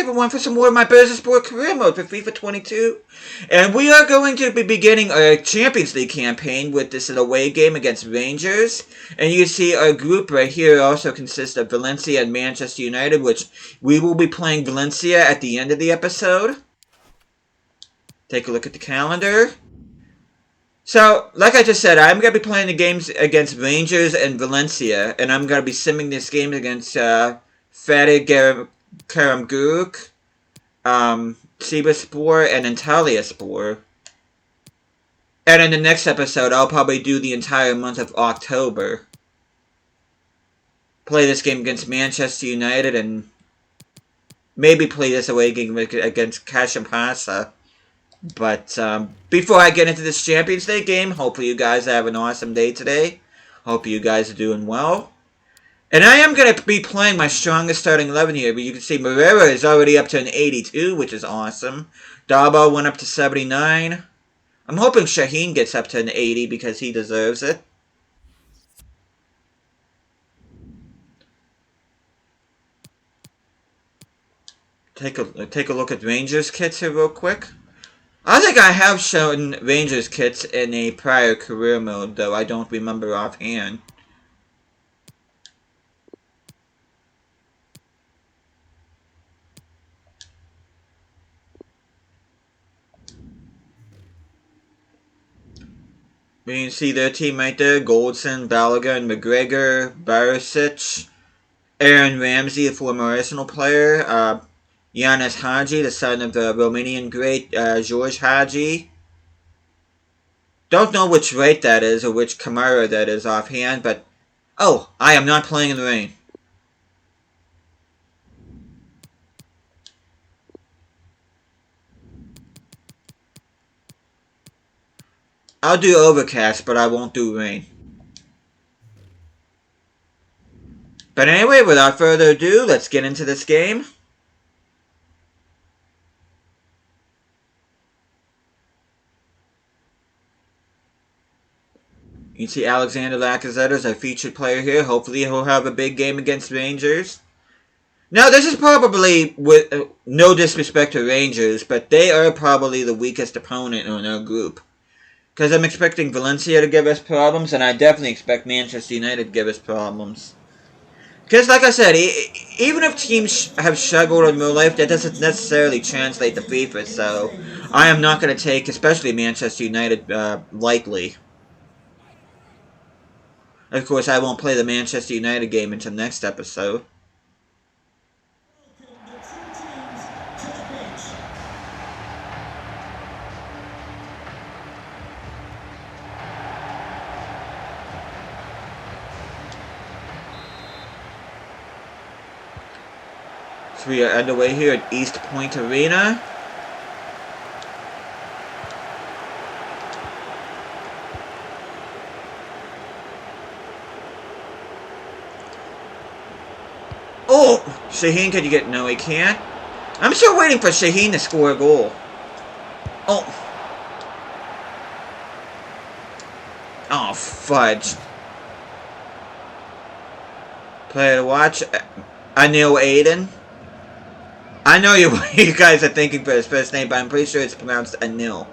everyone for some more of my Bursaspor career mode for FIFA 22. And we are going to be beginning our Champions League campaign with this away game against Rangers. And you see our group right here also consists of Valencia and Manchester United, which we will be playing Valencia at the end of the episode. Take a look at the calendar. So, like I just said, I'm going to be playing the games against Rangers and Valencia, and I'm going to be simming this game against Fatih Karagümrük, Sivasspor, and Antalyaspor. And in the next episode, I'll probably do the entire month of October. Play this game against Manchester United, and maybe play this away game against Kashimpasa. But before I get into this Champions League game, hopefully you guys have an awesome day today. Hope you guys are doing well. And I am going to be playing my strongest starting 11 here. But you can see Moreira is already up to an 82, which is awesome. Dabo went up to 79. I'm hoping Shaheen gets up to an 80 because he deserves it. Take a look at Rangers kits here real quick. I think I have shown Rangers kits in a prior career mode, though I don't remember offhand. You can see their team right there: Goldson, Balogun, McGregor, Barisic, Aaron Ramsey, a former Arsenal player, Yanis Hadji, the son of the Romanian great George Hadji. Don't know which right that is or which Kamara that is offhand, but... Oh, I am not playing in the rain. I'll do overcast, but I won't do rain. But anyway, without further ado, let's get into this game. You see Alexander Lacazette as a featured player here. Hopefully he'll have a big game against Rangers. Now, this is probably, with no disrespect to Rangers, but they are probably the weakest opponent in our group. Because I'm expecting Valencia to give us problems, and I definitely expect Manchester United to give us problems. Because, like I said, even if teams have struggled in real life, that doesn't necessarily translate to FIFA, so I am not going to take, especially Manchester United, lightly. Of course, I won't play the Manchester United game until next episode. So we are underway here at East Point Arena. Oh! Shaheen, can you get... No, he can't. I'm still waiting for Shaheen to score a goal. Oh. Oh, fudge. Player to watch. Anil Aiden. I know you guys are thinking for his first name, but I'm pretty sure it's pronounced Anil.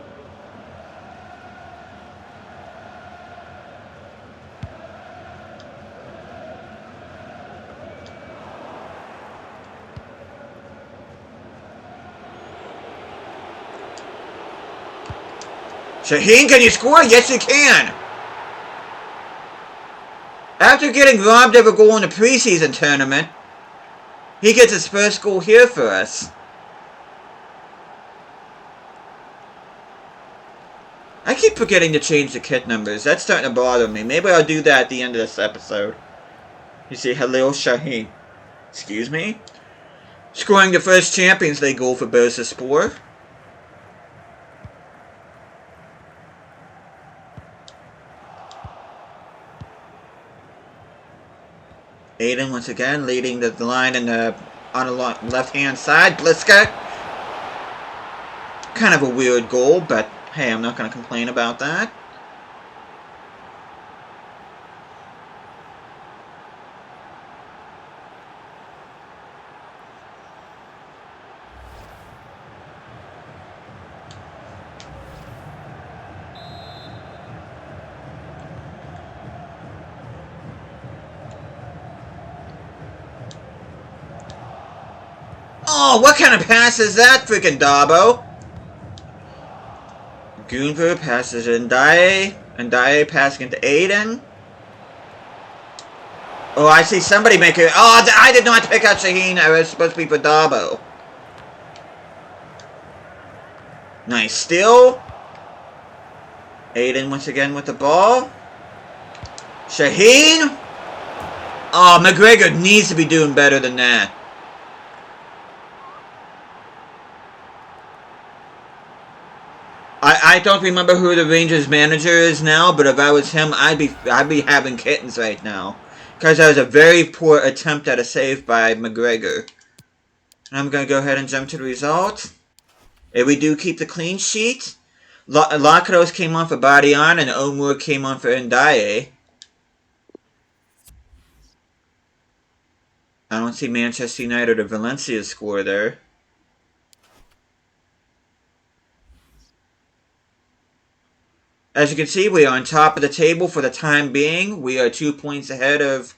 Shaheen, can you score? Yes, you can! After getting robbed of a goal in the preseason tournament, he gets his first goal here for us. I keep forgetting to change the kit numbers. That's starting to bother me. Maybe I'll do that at the end of this episode. You see, hello, Shaheen. Excuse me? Scoring the first Champions League goal for Bursaspor. Aiden once again leading the line on the left-hand side. Bliska. Kind of a weird goal, but hey, I'm not going to complain about that. Oh, what kind of pass is that, freaking Dabo? Gunver passes Ndaye. Ndaye passing into Aiden. Oh, I see somebody make it. Oh, I did not pick out Shaheen. I was supposed to be for Dabo. Nice steal. Aiden once again with the ball. Shaheen. Oh, McGregor needs to be doing better than that. I don't remember who the Rangers manager is now, but if I was him, I'd be having kittens right now. Because that was a very poor attempt at a save by McGregor. And I'm going to go ahead and jump to the result. If we do keep the clean sheet, Lakatos came on for Badian and Omur came on for Ndaye. I don't see Manchester United or Valencia score there. As you can see, we are on top of the table for the time being. We are 2 points ahead of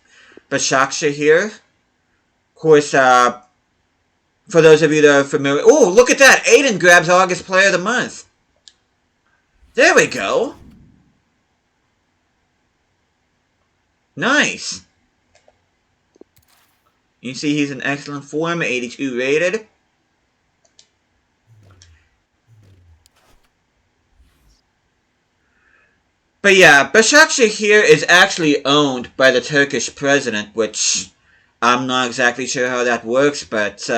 Başakşehir here. Of course, for those of you that are familiar... Oh, look at that! Aiden grabs August Player of the Month. There we go. Nice. You see he's in excellent form, 82 rated. But yeah, Başakşehir here is actually owned by the Turkish president, which I'm not exactly sure how that works, but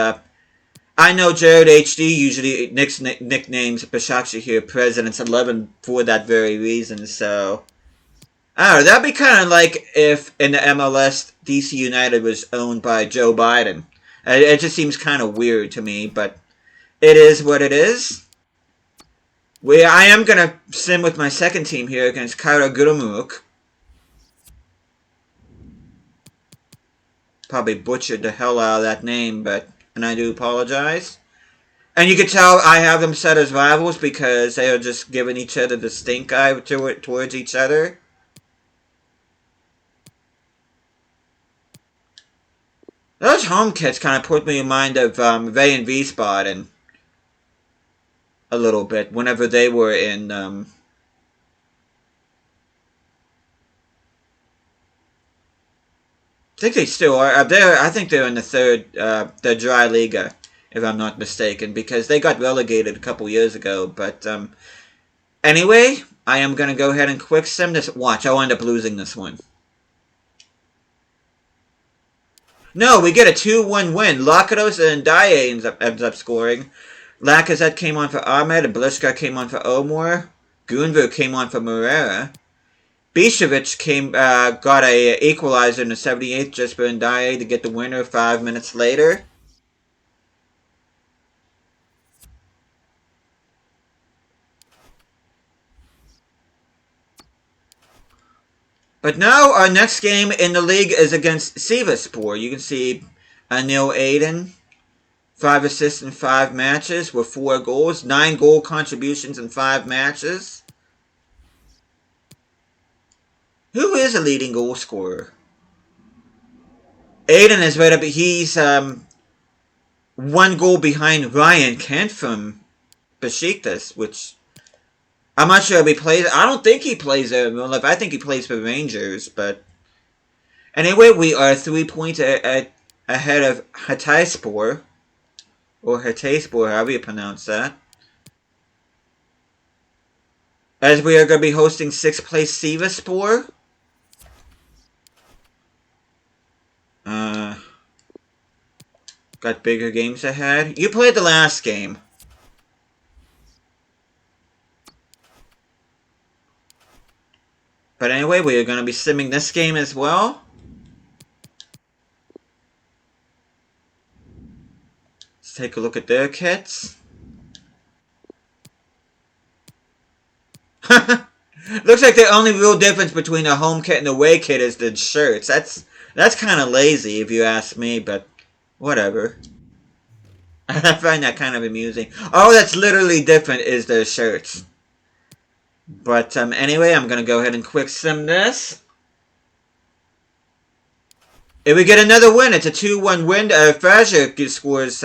I know Jared HD usually nicknames Başakşehir President's 11 for that very reason, so... I don't know, that'd be kind of like if in the MLS, DC United was owned by Joe Biden. It just seems kind of weird to me, but it is what it is. I am going to sim with my second team here against Karagümrük. Probably butchered the hell out of that name, and I do apologize. And you can tell I have them set as rivals because they are just giving each other the stink eye towards each other. Those home kits kind of put me in mind of Ray and Wiesbaden a little bit whenever they were in I think they still are. I think they're in the third, the Dry Liga, if I'm not mistaken, because they got relegated a couple years ago. But anyway, I am going to go ahead and quick sim this. Watch, I'll end up losing this one. No, we get a 2-1 win. Lakatos and Ndaye ends up scoring. Lacazette came on for Ahmed, and Bliska came on for Omar. Gunver came on for Moreira. Bišević got a equalizer in the 78th just for Ndaye to get the winner 5 minutes later. But now our next game in the league is against Sivasspor. You can see Anil Aiden, 5 assists in 5 matches with 4 goals, 9 goal contributions in 5 matches. Who is a leading goal scorer? Aiden is right up. He's 1 goal behind Ryan Kent from Besiktas, which I'm not sure if he plays. I don't think he plays there in real life. I think he plays for Rangers, but anyway, we are 3 points ahead of Hatayspor, or Hatayspor, however you pronounce that. As we are going to be hosting 6th place Sivasspor. Got bigger games ahead. You played the last game. But anyway, we are going to be simming this game as well. Let's take a look at their kits. Looks like the only real difference between a home kit and a away kit is the shirts. That's kind of lazy if you ask me, but whatever. I find that kind of amusing. All that's literally different is their shirts. But anyway, I'm going to go ahead and quick sim this. If we get another win, it's a 2-1 win. Fraser scores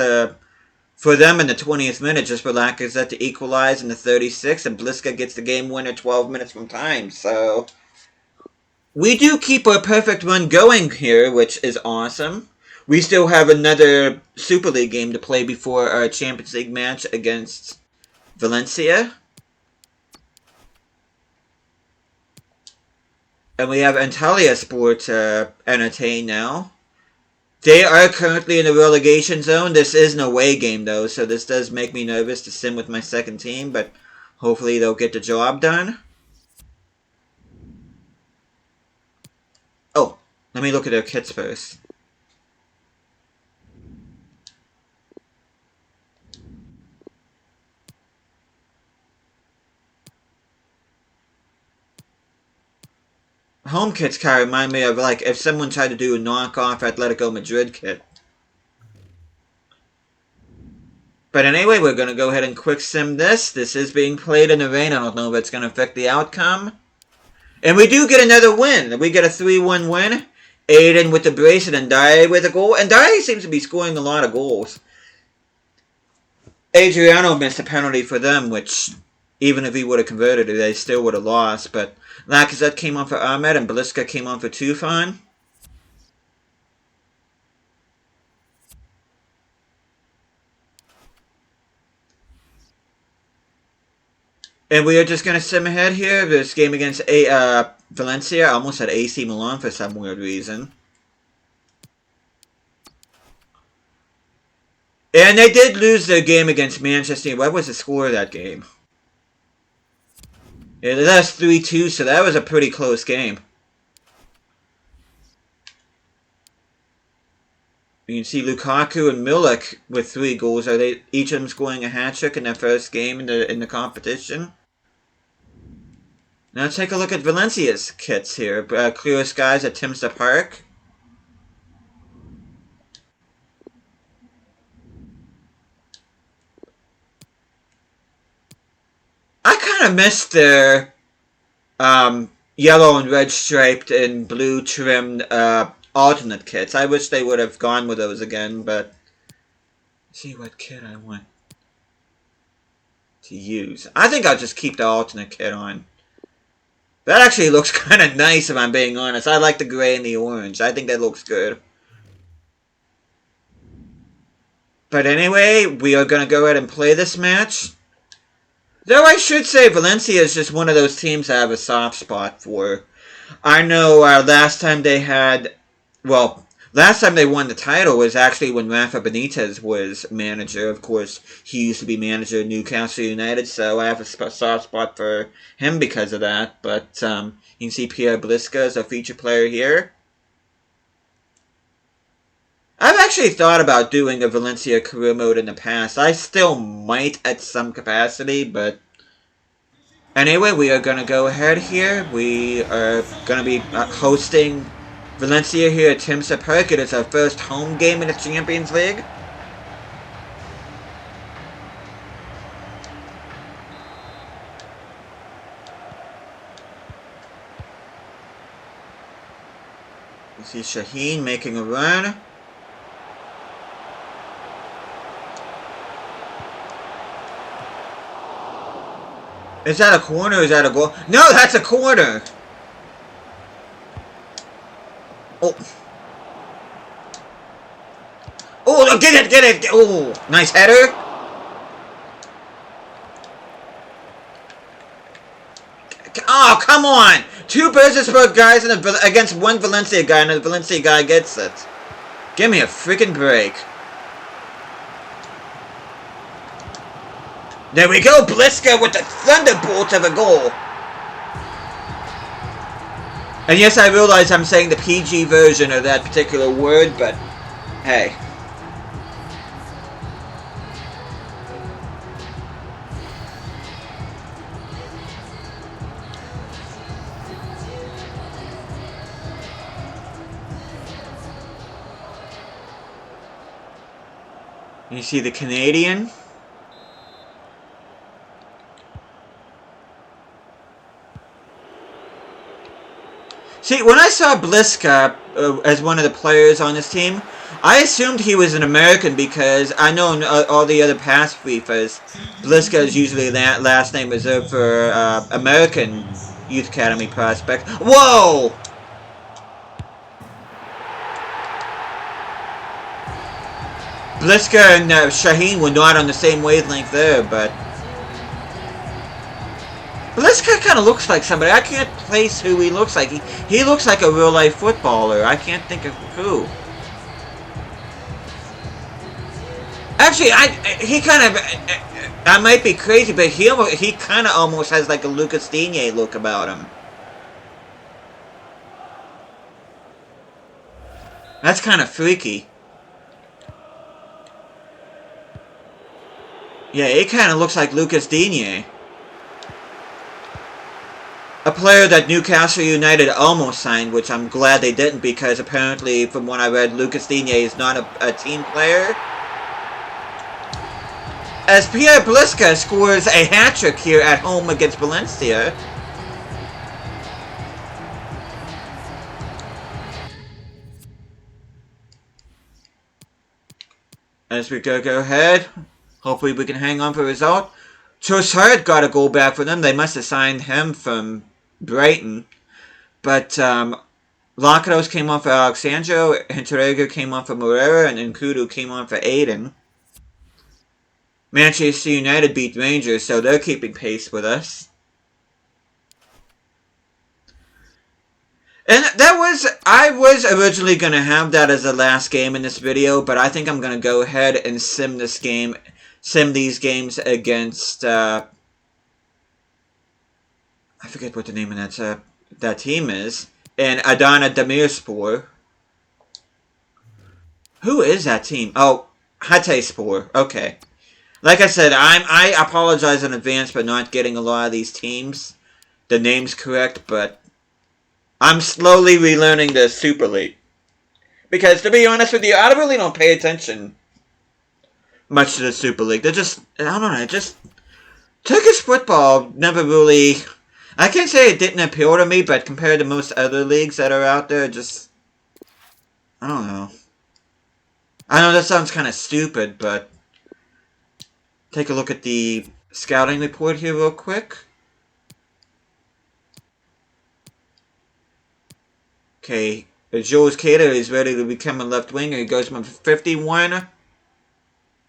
for them in the 20th minute, just for Lacazette to equalize in the 36th, and Bliska gets the game winner 12 minutes from time. So we do keep our perfect run going here, which is awesome. We still have another Super League game to play before our Champions League match against Valencia. And we have Antalyaspor to entertain now. They are currently in the relegation zone. This is an away game, though, so this does make me nervous to sim with my second team, but hopefully they'll get the job done. Oh, let me look at their kits first. Home kits kind of remind me of, like, if someone tried to do a knockoff Atletico Madrid kit. But anyway, we're going to go ahead and quick sim this. This is being played in the rain. I don't know if it's going to affect the outcome. And we do get another win. We get a 3-1 win. Aiden with the brace and Dye with a goal. And Dye seems to be scoring a lot of goals. Adriano missed a penalty for them, which, even if he would have converted it, they still would have lost. But Lacazette came on for Ahmed and Bliska came on for Tufan. And we are just going to sim ahead here. This game against Valencia. I almost had AC Milan for some weird reason. And they did lose their game against Manchester. What was the score of that game? Yeah, they lost 3-2, so that was a pretty close game. You can see Lukaku and Milik with 3 goals. Are they each of them scoring a hat-trick in their first game in the competition? Now take a look at Valencia's kits here. Clear skies at Timster Park. I kind of missed their yellow and red striped and blue trimmed alternate kits. I wish they would have gone with those again, but let's see what kit I want to use. I think I'll just keep the alternate kit on. That actually looks kind of nice, if I'm being honest. I like the gray and the orange. I think that looks good. But anyway, we are going to go ahead and play this match. Though I should say Valencia is just one of those teams I have a soft spot for. I know last time they had... Well, last time they won the title was actually when Rafa Benitez was manager. Of course, he used to be manager of Newcastle United, so I have a soft spot for him because of that. But you can see Pierre Bliska as a feature player here. I've actually thought about doing a Valencia career mode in the past. I still might at some capacity, but... Anyway, we are going to go ahead here. We are going to be hosting Valencia here at Timster Park. It is our first home game in the Champions League. You see Shaheen making a run. Is that a corner or is that a goal? No, that's a corner! Oh. Oh, get it! Oh, nice header. Oh, come on! 2 Bursaspor guys against 1 Valencia guy, and the Valencia guy gets it. Give me a freaking break. There we go, Bliska with the thunderbolt of a goal. And yes, I realize I'm saying the PG version of that particular word, but hey. You see the Canadian? See, when I saw Bliska as one of the players on this team, I assumed he was an American because I know in all the other past FIFAs, Bliska is usually that last name reserved for American Youth Academy prospects. Whoa! Bliska and Shaheen were not on the same wavelength there, but Bliska kind of looks like somebody. I can't place who he looks like. He looks like a real-life footballer. I can't think of who. Actually, he kind of... I might be crazy, but he kind of almost has like a Lucas Digne look about him. That's kind of freaky. Yeah, it kind of looks like Lucas Digne. A player that Newcastle United almost signed, which I'm glad they didn't, because apparently, from what I read, Lucas Digne is not a team player. As Pierre Bliska scores a hat-trick here at home against Valencia. As we go ahead, hopefully we can hang on for a result. Trossard got a goal back for them. They must have signed him from Brighton. But Lakatos came on for Alexandro, Hinteregger came on for Moreira, and Nkudu came on for Aiden. Manchester United beat Rangers, so they're keeping pace with us. And I was originally going to have that as the last game in this video, but I think I'm going to go ahead and sim these games against, I forget what the name of that team is, and Adana Demirspor. Who is that team? Oh, Hatayspor. Okay. Like I said, I apologize in advance for not getting a lot of these teams, the names correct, but I'm slowly relearning the Super Lig. Because, to be honest with you, I really don't pay attention much to the Super Lig. They're just, I don't know, Turkish football never really, I can't say it didn't appeal to me, but compared to most other leagues that are out there, just, I don't know. I know that sounds kind of stupid, but take a look at the scouting report here real quick. Okay, Jules Cater is ready to become a left winger. He goes from 51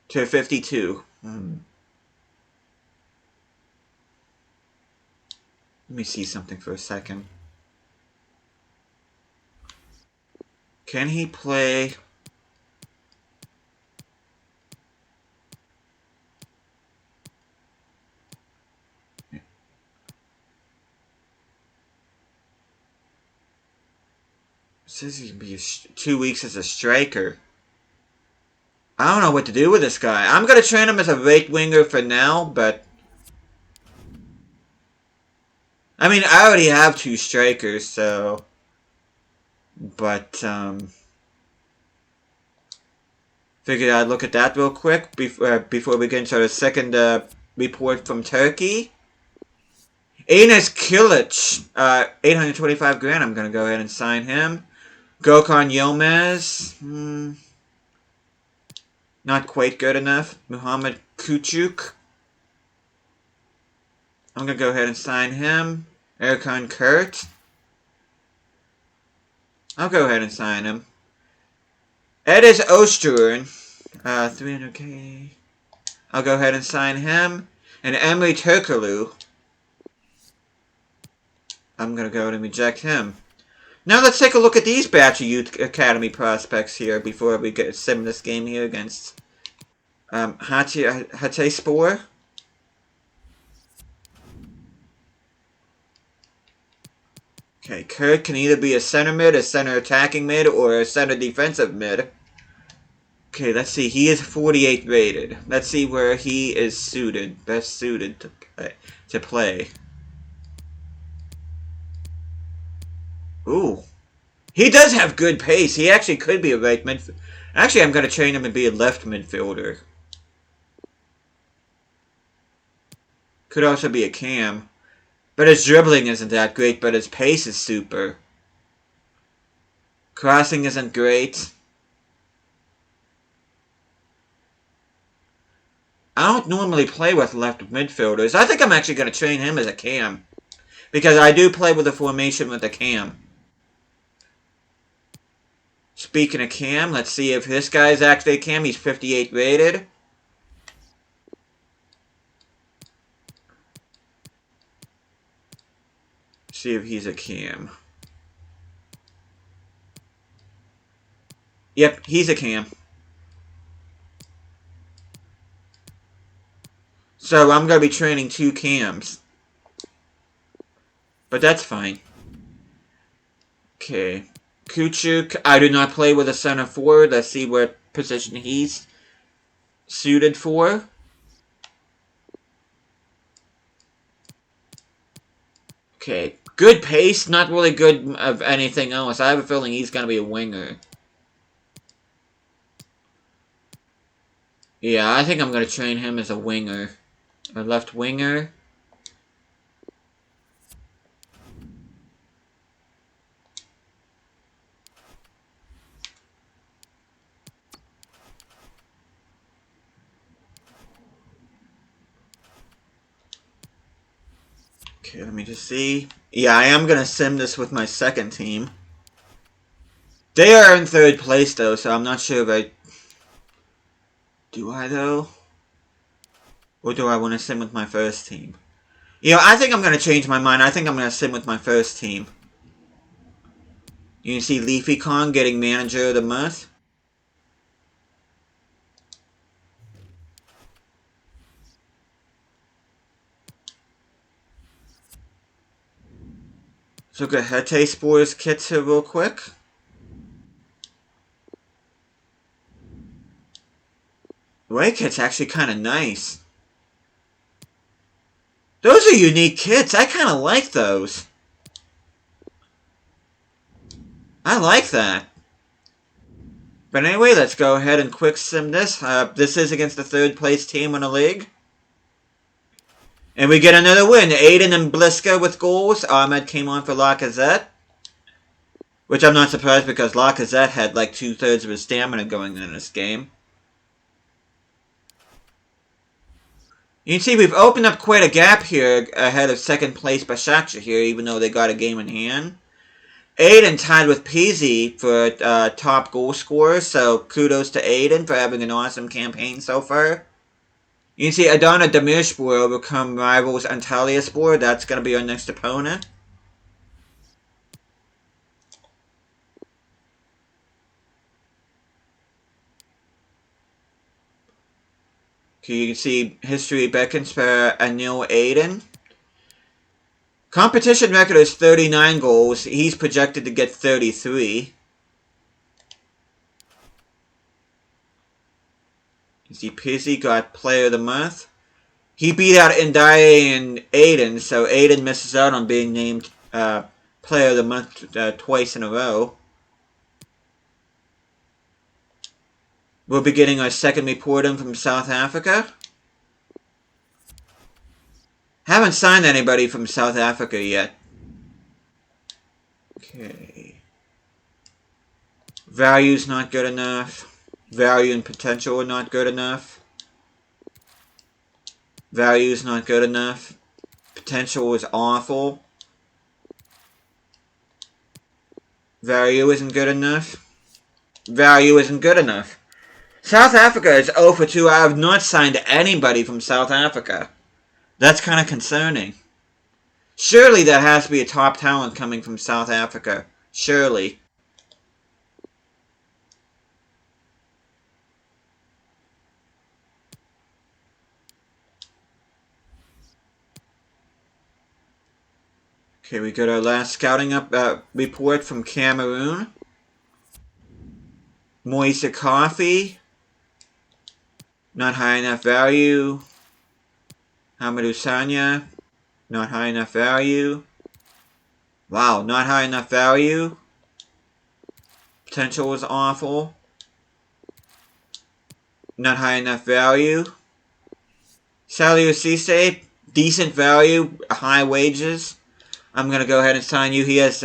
to 52. Let me see something for a second. Can he play? It says he can be 2 weeks as a striker. I don't know what to do with this guy. I'm going to train him as a right winger for now, but I mean, I already have 2 strikers, so, but, figured I'd look at that real quick before we get into our second report from Turkey. Enes Kilic, 825 grand. I'm going to go ahead and sign him. Gökhan Yilmaz, not quite good enough. Muhammad Küçük, I'm going to go ahead and sign him. Erkan Kurt, I'll go ahead and sign him. Edis Öztürk, 300k, I'll go ahead and sign him. And Emre Turkoglu, I'm going to go ahead and reject him. Now let's take a look at these batch of Youth Academy prospects here before we get sim this game here against Hatayspor. Okay, Kurt can either be a center mid, a center attacking mid, or a center defensive mid. Okay, let's see. He is 48 rated. Let's see where he is best suited to play. Ooh. He does have good pace. He actually could be a right midfielder. Actually, I'm going to train him to be a left midfielder. Could also be a cam. But his dribbling isn't that great, but his pace is super. Crossing isn't great. I don't normally play with left midfielders. I think I'm actually going to train him as a cam. Because I do play with a formation with a cam. Speaking of cam, let's see if this guy's actually a cam. He's 58 rated. See if he's a cam. Yep, he's a cam. So I'm going to be training 2 cams. But that's fine. Okay. Kuchuk, I do not play with a center forward. Let's see what position he's suited for. Okay. Good pace, not really good of anything else. I have a feeling he's going to be a winger. Yeah, I think I'm going to train him as a winger. A left winger. Okay, let me just see. Yeah, I am going to sim this with my second team. They are in 3rd place, though, so I'm not sure if I... Do I, though? Or do I want to sim with my first team? You know, I think I'm going to change my mind. I think I'm going to sim with my first team. You can see Leafy Kong getting Manager of the Month. Let's look at Hete Spor's kits here real quick. The white kit's actually kind of nice. Those are unique kits. I kind of like those. I like that. But anyway, let's go ahead and quick sim this. This is against the 3rd place team in the league. And we get another win. Aiden and Bliska with goals. Ahmed came on for Lacazette. Which I'm not surprised because Lacazette had like 2/3 of his stamina going in this game. You can see we've opened up quite a gap here ahead of 2nd place Başakşehir here, even though they got a game in hand. Aiden tied with Peasy for top goal scorer, so kudos to Aiden for having an awesome campaign so far. You can see Adana Demirspor overcome rivals Antalyaspor. That's going to be our next opponent. Okay, you can see history beckons for Anil Aiden. Competition record is 39 goals. He's projected to get 33. You see Pizzi got Player of the Month. He beat out Ndaye and Aiden, so Aiden misses out on being named Player of the Month twice in a row. We'll be getting our second report in from South Africa. Haven't signed anybody from South Africa yet. Okay. Value's not good enough. Value and potential are not good enough. Value's not good enough. Potential is awful. Value isn't good enough. Value isn't good enough. South Africa is 0 for 2. I have not signed anybody from South Africa. That's kind of concerning. Surely that has to be a top talent coming from South Africa. Surely. Okay, we got our last scouting report from Cameroon. Moise Coffee. Not high enough value. Hamadou Sanya. Not high enough value. Wow, not high enough value. Potential is awful. Not high enough value. Saliu Cisse, decent value, high wages. I'm going to go ahead and sign you. He has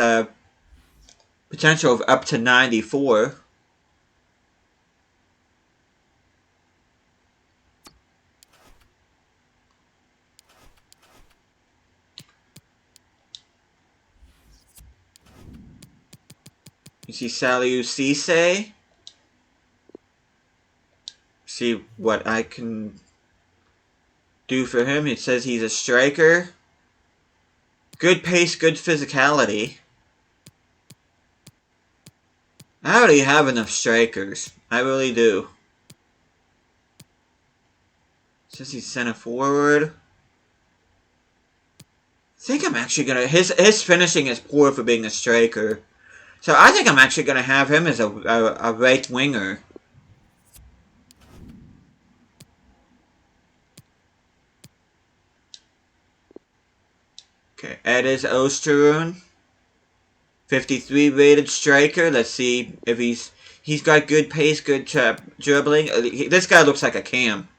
potential of up to 94. You see Saliu Cisse. See what I can do for him. It says he's a striker. Good pace, good physicality. I already have enough strikers. I really do. It says he's center forward. I think I'm actually gonna... His finishing is poor for being a striker. So I think I'm actually gonna have him as a right winger. Okay, Edis Osterun. 53 rated striker. Let's see if he's got good pace, good dribbling. This guy looks like a cam.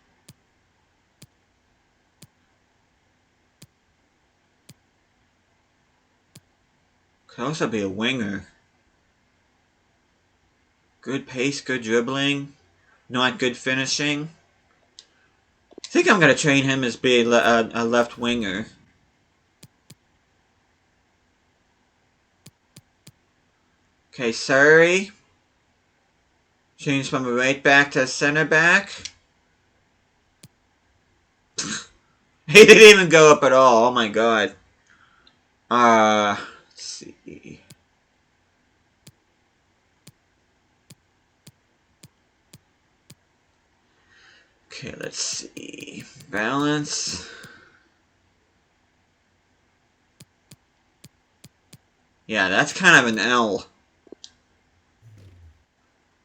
Could also be a winger. Good pace, good dribbling. Not good finishing. I think I'm going to train him as being a left winger. Okay, Surrey. Change from a right back to a center back. He didn't even go up at all. Oh my god. Let's see. Okay, let's see. Balance. Yeah, that's kind of an L.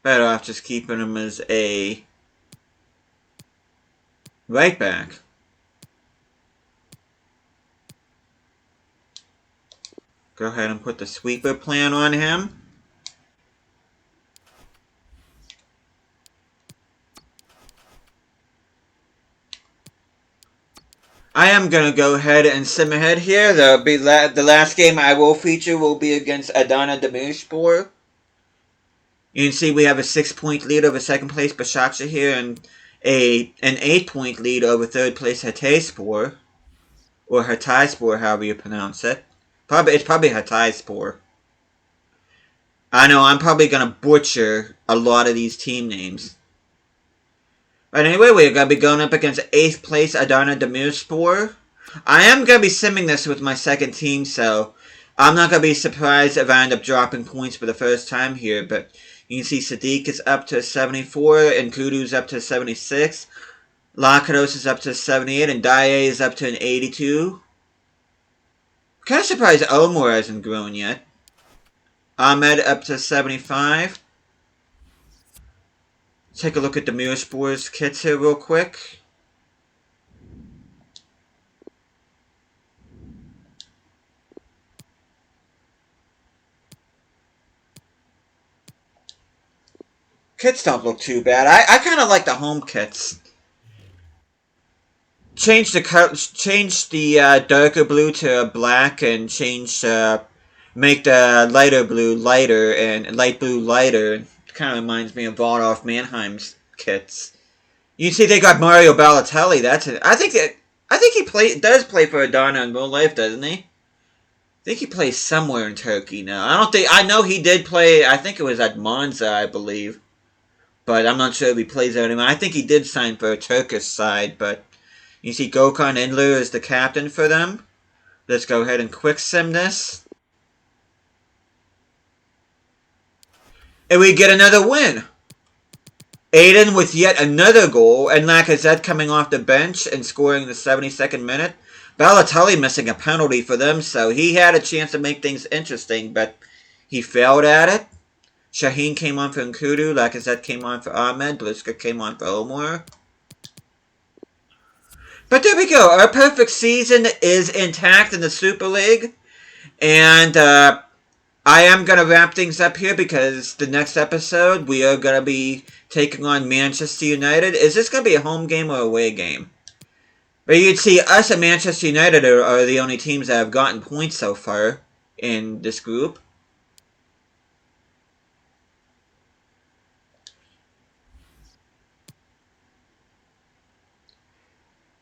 Better off just keeping him as a right back. Go ahead and put the sweeper plan on him. I am going to go ahead and sim ahead here. The last game I will feature will be against Adana Demirspor. You can see we have a 6-point lead over second place Başakşehir here and an 8-point lead over third place Hatayspor. Or Hatayspor, however you pronounce it. It's probably Hatayspor. I know, I'm probably going to butcher a lot of these team names. But anyway, we're going to be going up against 8th place Adana Demirspor. I am going to be simming this with my second team, so I'm not going to be surprised if I end up dropping points for the first time here. But you can see Sadiq is up to 74, and Kudu's up to 76. Lakados is up to 78, and Daye is up to an 82. Kind of surprised Omar hasn't grown yet. Ahmed up to 75. Take a look at the Demirspor's kits here real quick. Kits don't look too bad. I kind of like the home kits. Change the darker blue to black and make the lighter blue lighter and light blue lighter. Kind of reminds me of Waldorf Mannheim's kits. You see, they got Mario Balotelli. That's it. I think he does play for Adana in real life, doesn't he? I think he plays somewhere in Turkey now. I know he did play. I think it was at Monza, I believe, but I'm not sure if he plays there anymore. I think he did sign for a Turkish side, but you see, Gökhan Inler is the captain for them. Let's go ahead and quick sim this. And we get another win. Aiden with yet another goal, and Lacazette coming off the bench and scoring in the 72nd minute. Balotelli missing a penalty for them, so he had a chance to make things interesting, but he failed at it. Shaheen came on for Nkudu, Lacazette came on for Ahmed, Bliska came on for Omar. But there we go. Our perfect season is intact in the Super Lig, and I am going to wrap things up here because the next episode we are going to be taking on Manchester United. Is this going to be a home game or away game? But you'd see us and Manchester United are the only teams that have gotten points so far in this group.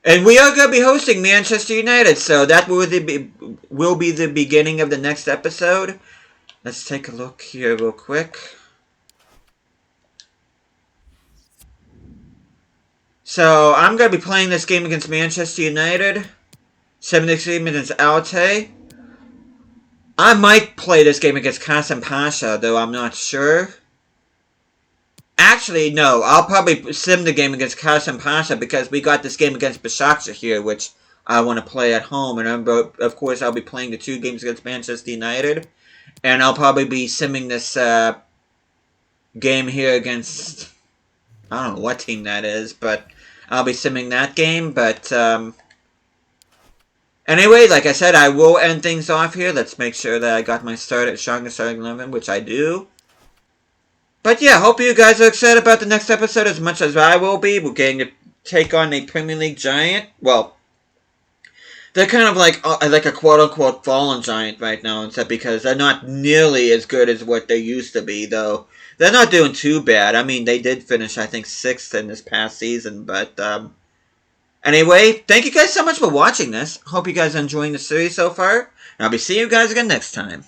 And we are going to be hosting Manchester United, so that will be the beginning of the next episode. Let's take a look here real quick. So, I'm going to be playing this game against Manchester United. 73 minutes Alte. I might play this game against Kasim Pasha, though I'm not sure. Actually, no. I'll probably sim the game against Kasim Pasha because we got this game against Besiktas here, which I want to play at home. And of course, I'll be playing the 2 games against Manchester United. And I'll probably be simming this game here against... I don't know what team that is, but I'll be simming that game. But anyway, like I said, I will end things off here. Let's make sure that I got my start at strongest starting 11, which I do. But yeah, hope you guys are excited about the next episode as much as I will be. We're getting to take on a Premier League giant. Well, they're kind of like a quote-unquote fallen giant right now, except because they're not nearly as good as what they used to be, though. They're not doing too bad. I mean, they did finish, I think, 6th in this past season, but anyway, thank you guys so much for watching this. Hope you guys are enjoying the series so far, and I'll be seeing you guys again next time.